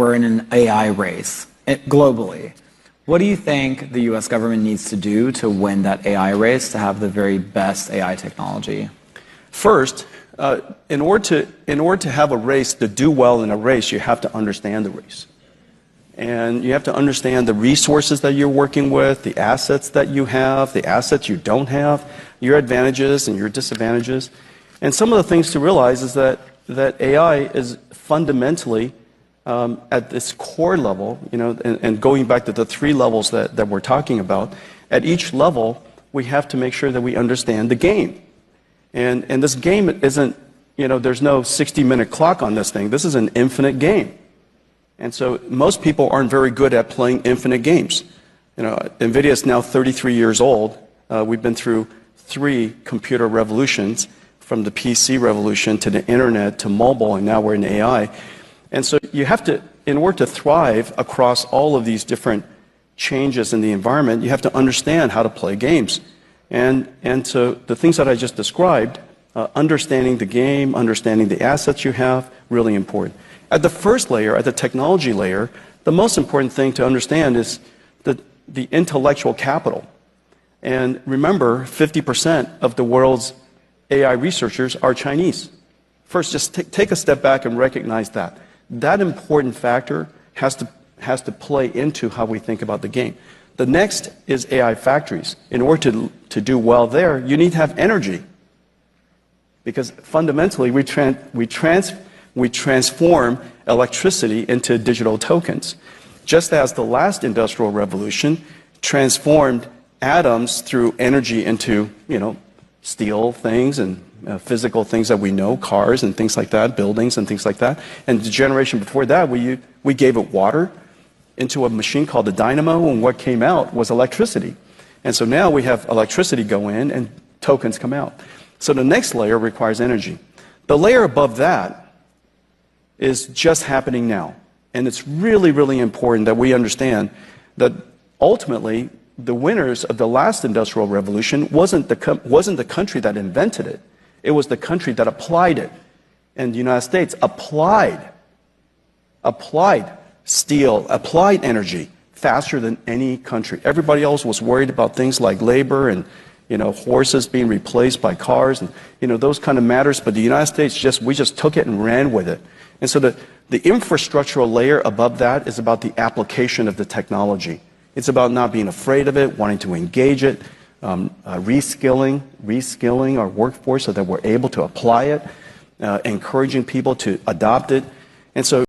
we're in an AI race globally. What do you think the US government needs to do to win that AI race, to have the very best AI technology? First, in order to have a race, to do well in a race, you have to understand the race. And you have to understand the resources that you're working with, the assets that you have, the assets you don't have, your advantages and your disadvantages. And some of the things to realize is that AI is fundamentally at this core level, and going back to the three levels that we're talking about, at each level, we have to make sure that we understand the game. And this game isn't, there's no 60-minute clock on this thing. This is an infinite game. And so most people aren't very good at playing infinite games. NVIDIA is now 33 years old. We've been through 3 computer revolutions, from the PC revolution to the internet to mobile, and now we're in AI. And so you have to, in order to thrive across all of these different changes in the environment, you have to understand how to play games. And so the things that I just described, understanding the game, understanding the assets you have, really important. At the first layer, at the technology layer, the most important thing to understand is the intellectual capital. And remember, 50% of the world's AI researchers are Chinese. First, just take a step back and recognize that. That important factor has to play into how we think about the game. The next is AI factories. In order to do well there, you need to have energy. Because fundamentally, we transform electricity into digital tokens. Just as the last industrial revolution transformed atoms through energy into, steel things and physical things that we know, cars and things like that, buildings and things like that. And the generation before that, we gave it water into a machine called the dynamo, and what came out was electricity. And so now we have electricity go in and tokens come out. So the next layer requires energy. The layer above that is just happening now. And it's really, really important that we understand that ultimately the winners of the last industrial revolution wasn't the country that invented it. It was the country that applied it. And the United States applied steel, applied energy faster than any country. Everybody else was worried about things like labor and horses being replaced by cars and those kind of matters. But the United States we just took it and ran with it. And so the infrastructural layer above that is about the application of the technology. It's about not being afraid of it, wanting to engage it, reskilling our workforce so that we're able to apply it, encouraging people to adopt it. And so